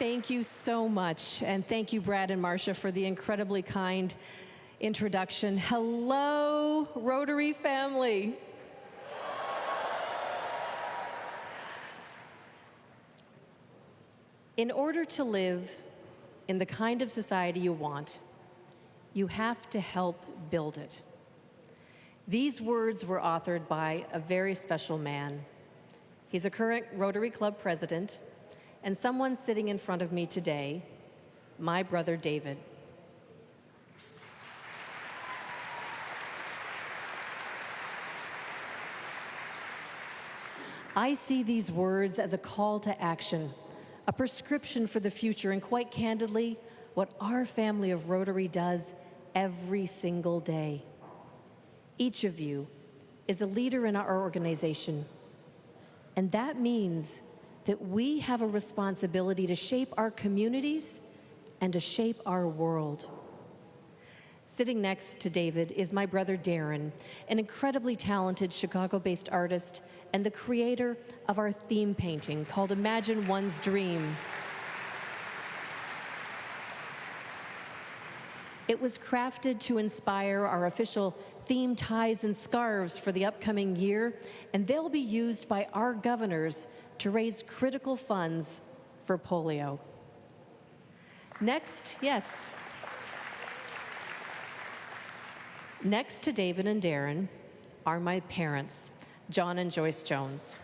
Thank you so much, and thank you, Brad and Marcia, for the incredibly kind introduction. Hello, Rotary family. In order to live in the kind of society you want, you have to help build it. These words were authored by a very special man. He's a current Rotary Club president, and someone sitting in front of me today, my brother David. I see these words as a call to action, a prescription for the future, and quite candidly, what our family of Rotary does every single day. Each of you is a leader in our organization, and that means that we have a responsibility to shape our communities and to shape our world. Sitting next to David is my brother Darren, an incredibly talented Chicago-based artist and the creator of our theme painting called Imagine One's Dream. It was crafted to inspire our official theme ties and scarves for the upcoming year, and they'll be used by our governors to raise critical funds for polio. Next to David and Darren are my parents, John and Joyce Jones.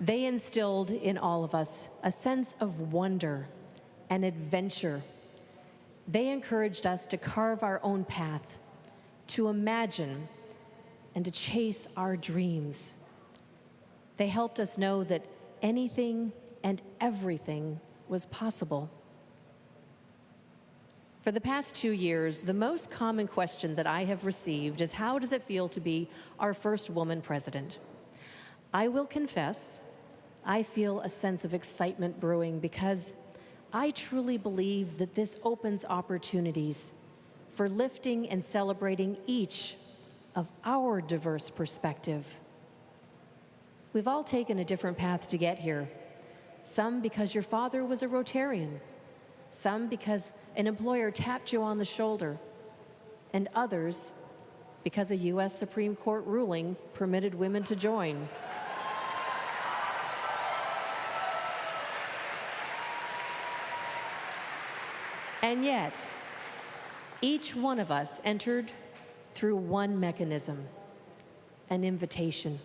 They instilled in all of us a sense of wonder and adventure. They encouraged us to carve our own path, to imagine, and to chase our dreams. They helped us know that anything and everything was possible. For the past 2 years, the most common question that I have received is, how does it feel to be our first woman president? I will confess, I feel a sense of excitement brewing because I truly believe that this opens opportunities for lifting and celebrating each of our diverse perspective. We've all taken a different path to get here. Some because your father was a Rotarian, some because an employer tapped you on the shoulder, and others because a U.S. Supreme Court ruling permitted women to join. And yet, each one of us entered through one mechanism, an invitation.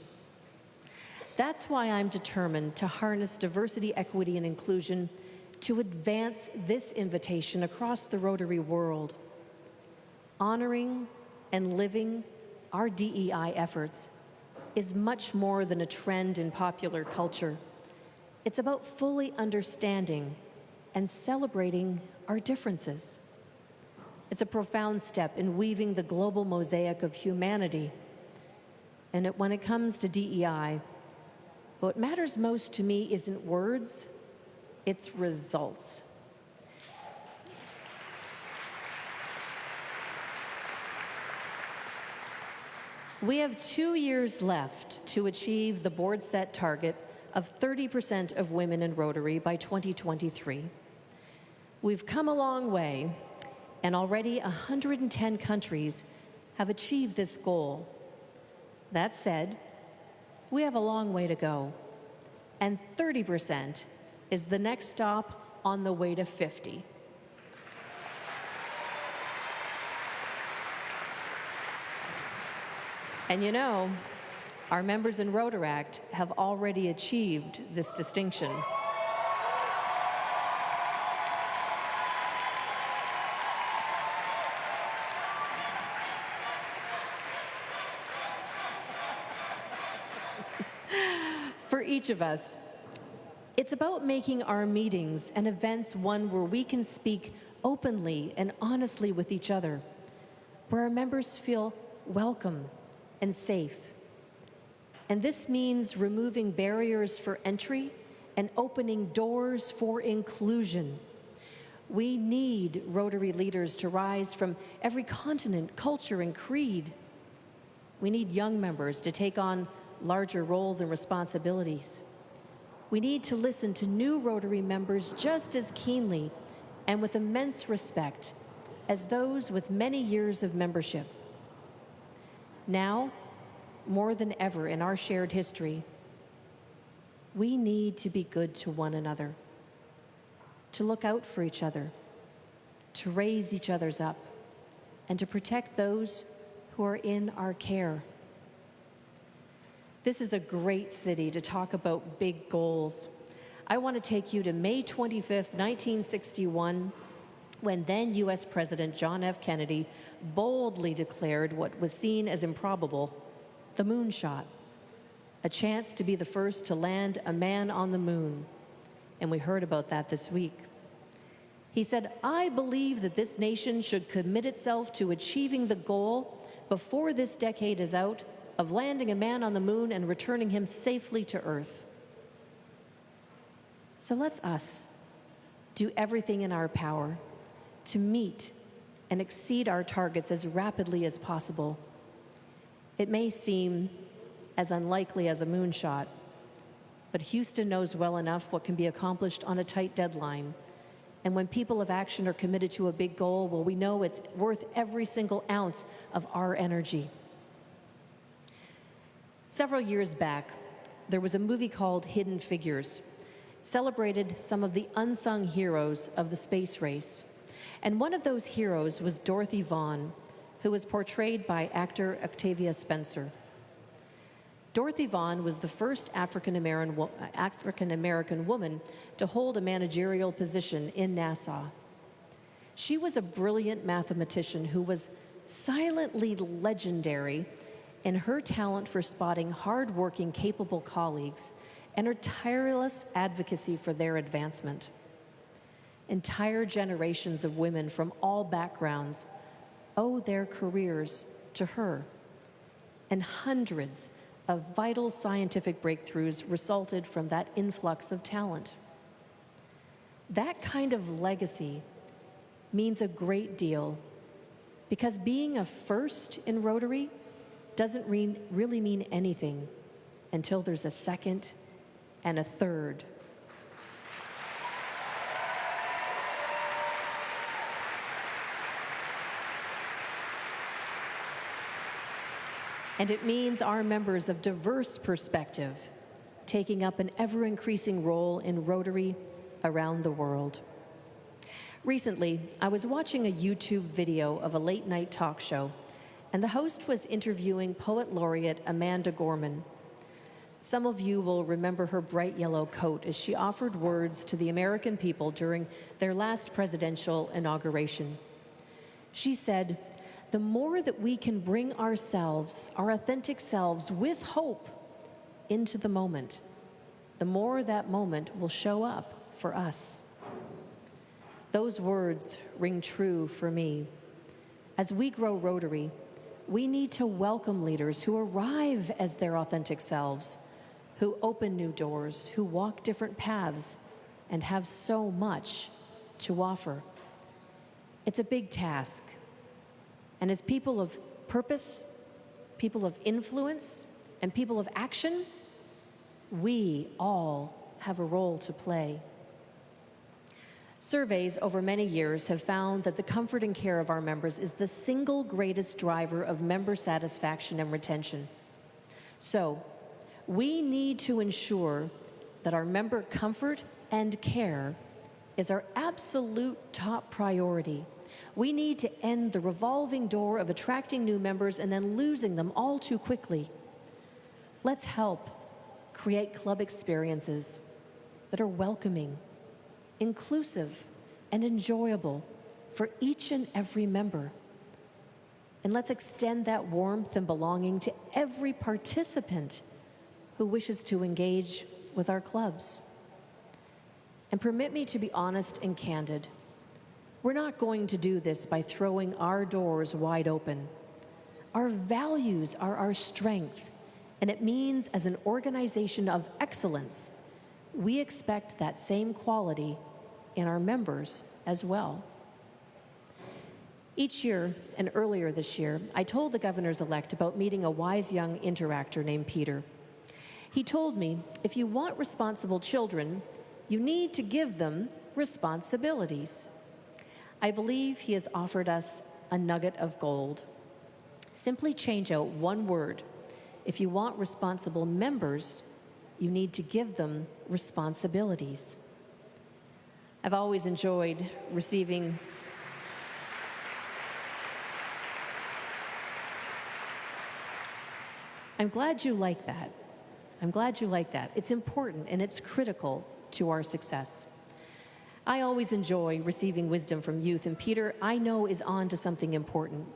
That's why I'm determined to harness diversity, equity, and inclusion to advance this invitation across the Rotary world. Honoring and living our DEI efforts is much more than a trend in popular culture. It's about fully understanding and celebrating our differences. It's a profound step in weaving the global mosaic of humanity. And when it comes to DEI, what matters most to me isn't words, it's results. We have 2 years left to achieve the board-set target of 30% of women in Rotary by 2023. We've come a long way, and already 110 countries have achieved this goal. That said, we have a long way to go, and 30% is the next stop on the way to 50. And you know, our members in Rotaract have already achieved this distinction. For each of us, it's about making our meetings and events one where we can speak openly and honestly with each other, where our members feel welcome and safe. And this means removing barriers for entry and opening doors for inclusion. We need Rotary leaders to rise from every continent, culture, and creed. We need young members to take on larger roles and responsibilities. We need to listen to new Rotary members just as keenly and with immense respect as those with many years of membership. Now, more than ever in our shared history, we need to be good to one another, to look out for each other, to raise each other's up, and to protect those who are in our care. This is a great city to talk about big goals. I want to take you to May 25th, 1961, when then U.S. President John F. Kennedy boldly declared what was seen as improbable, the moonshot, a chance to be the first to land a man on the moon. And we heard about that this week. He said, "I believe that this nation should commit itself to achieving the goal before this decade is out of landing a man on the moon and returning him safely to Earth." So let's us do everything in our power to meet and exceed our targets as rapidly as possible. It may seem as unlikely as a moonshot, but Houston knows well enough what can be accomplished on a tight deadline. And when people of action are committed to a big goal, well, we know it's worth every single ounce of our energy. Several years back, there was a movie called Hidden Figures. It celebrated some of the unsung heroes of the space race. And one of those heroes was Dorothy Vaughan, who was portrayed by actor Octavia Spencer. Dorothy Vaughan was the first African-American woman to hold a managerial position in NASA. She was a brilliant mathematician who was silently legendary in her talent for spotting hard-working, capable colleagues and her tireless advocacy for their advancement. Entire generations of women from all backgrounds owe their careers to her, and hundreds of vital scientific breakthroughs resulted from that influx of talent. That kind of legacy means a great deal, because being a first in Rotary doesn't really mean anything until there's a second and a third. And it means our members of diverse perspective taking up an ever-increasing role in Rotary around the world. Recently, I was watching a YouTube video of a late-night talk show, and the host was interviewing Poet Laureate Amanda Gorman. Some of you will remember her bright yellow coat as she offered words to the American people during their last presidential inauguration. She said, "The more that we can bring ourselves, our authentic selves, with hope into the moment, the more that moment will show up for us." Those words ring true for me. As we grow Rotary, we need to welcome leaders who arrive as their authentic selves, who open new doors, who walk different paths, and have so much to offer. It's a big task. And as people of purpose, people of influence, and people of action, we all have a role to play. Surveys over many years have found that the comfort and care of our members is the single greatest driver of member satisfaction and retention. So, we need to ensure that our member comfort and care is our absolute top priority. We need to end the revolving door of attracting new members and then losing them all too quickly. Let's help create club experiences that are welcoming, inclusive, and enjoyable for each and every member. And let's extend that warmth and belonging to every participant who wishes to engage with our clubs. And permit me to be honest and candid. We're not going to do this by throwing our doors wide open. Our values are our strength, and it means as an organization of excellence, we expect that same quality in our members as well. Each year, and earlier this year, I told the governors-elect about meeting a wise young interactor named Peter. He told me, if you want responsible children, you need to give them responsibilities. I believe he has offered us a nugget of gold. Simply change out one word. If you want responsible members, you need to give them responsibilities. I've always enjoyed receiving I'm glad you like that. I'm glad you like that. It's important and it's critical to our success. I always enjoy receiving wisdom from youth, and Peter, I know, is on to something important.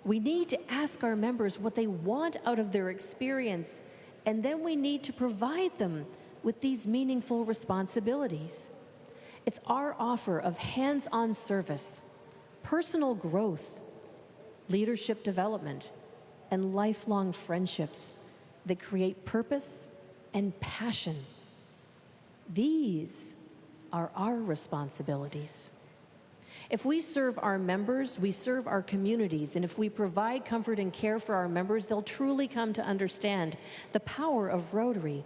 We need to ask our members what they want out of their experience, and then we need to provide them with these meaningful responsibilities. It's our offer of hands-on service, personal growth, leadership development, and lifelong friendships that create purpose and passion. These are our responsibilities. If we serve our members, we serve our communities, and if we provide comfort and care for our members, they'll truly come to understand the power of Rotary.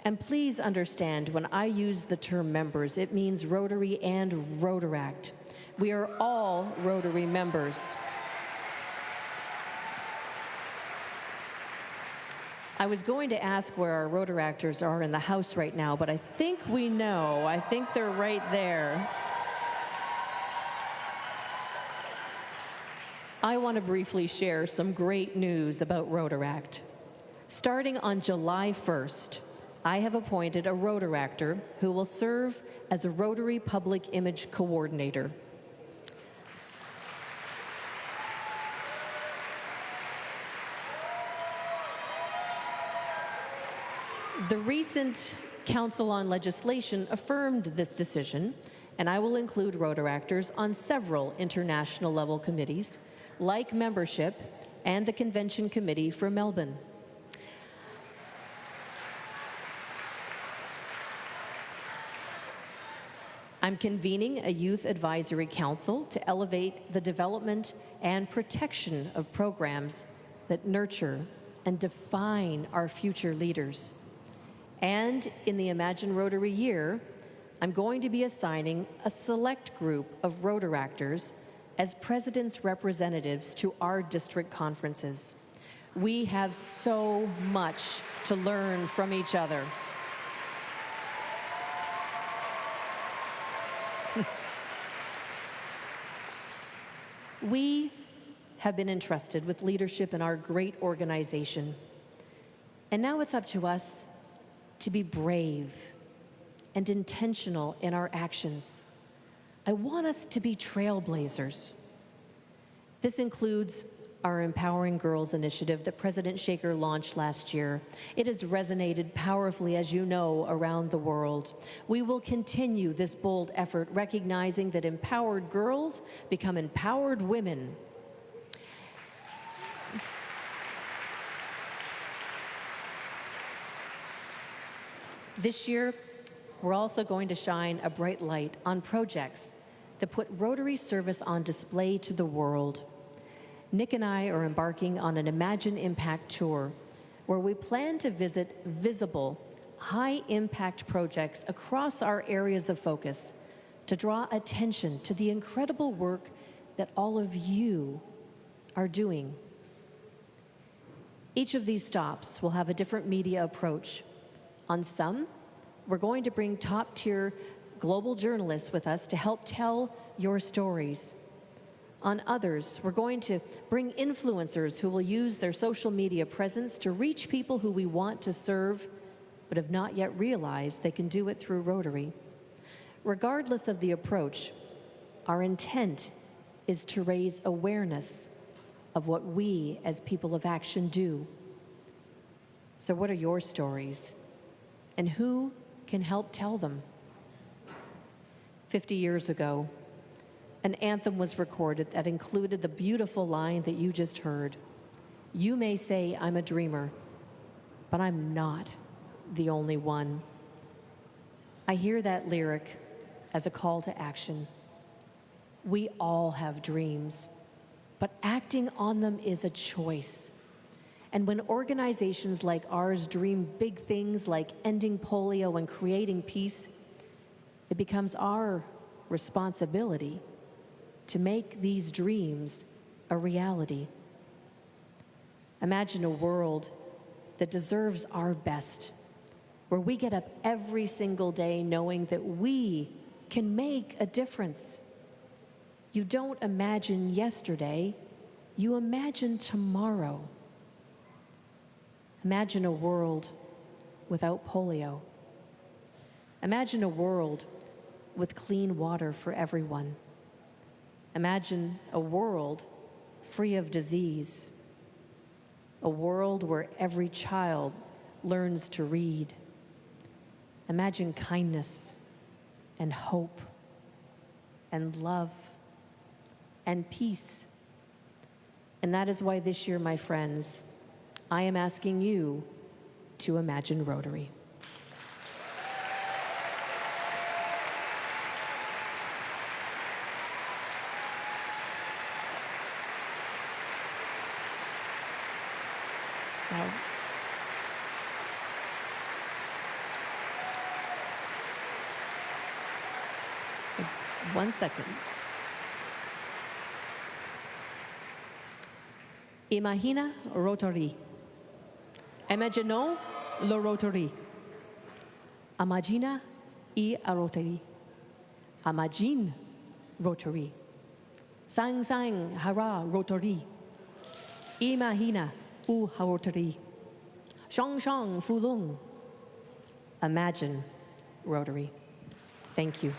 And please understand, when I use the term members, it means Rotary and Rotaract. We are all Rotary members. I was going to ask where our Rotaractors are in the house right now, but I think we know. I think they're right there. I want to briefly share some great news about Rotaract. Starting on July 1st, I have appointed a Rotaractor who will serve as a Rotary Public Image Coordinator. The recent Council on Legislation affirmed this decision, and I will include Rotaractors on several international level committees, like membership and the Convention Committee for Melbourne. I'm convening a Youth Advisory Council to elevate the development and protection of programs that nurture and define our future leaders. And in the Imagine Rotary year, I'm going to be assigning a select group of Rotaractors as President's representatives to our district conferences. We have so much to learn from each other. We have been entrusted with leadership in our great organization. And now it's up to us to be brave and intentional in our actions. I want us to be trailblazers. This includes our Empowering Girls initiative that President Shaker launched last year. It has resonated powerfully, as you know, around the world. We will continue this bold effort, recognizing that empowered girls become empowered women. This year, we're also going to shine a bright light on projects that put Rotary service on display to the world. Nick and I are embarking on an Imagine Impact tour where we plan to visit visible, high-impact projects across our areas of focus to draw attention to the incredible work that all of you are doing. Each of these stops will have a different media approach. On some, we're going to bring top-tier global journalists with us to help tell your stories. On others, we're going to bring influencers who will use their social media presence to reach people who we want to serve, but have not yet realized they can do it through Rotary. Regardless of the approach, our intent is to raise awareness of what we as people of action do. So what are your stories? And who can help tell them? 50 years ago, an anthem was recorded that included the beautiful line that you just heard. You may say I'm a dreamer, but I'm not the only one. I hear that lyric as a call to action. We all have dreams, but acting on them is a choice. And when organizations like ours dream big things like ending polio and creating peace, it becomes our responsibility to make these dreams a reality. Imagine a world that deserves our best, where we get up every single day knowing that we can make a difference. You don't imagine yesterday, you imagine tomorrow. Imagine a world without polio. Imagine a world with clean water for everyone. Imagine a world free of disease. A world where every child learns to read. Imagine kindness and hope and love and peace. And that is why this year, my friends, I am asking you to imagine Rotary. Now, just 1 second. Imagina Rotary. Imaginons le Rotary. Imagina a Rotary. Imagine Rotary. Sang sang hara Rotary. Imagina Rotary. Shang shang fulung. Imagine Rotary. Thank you.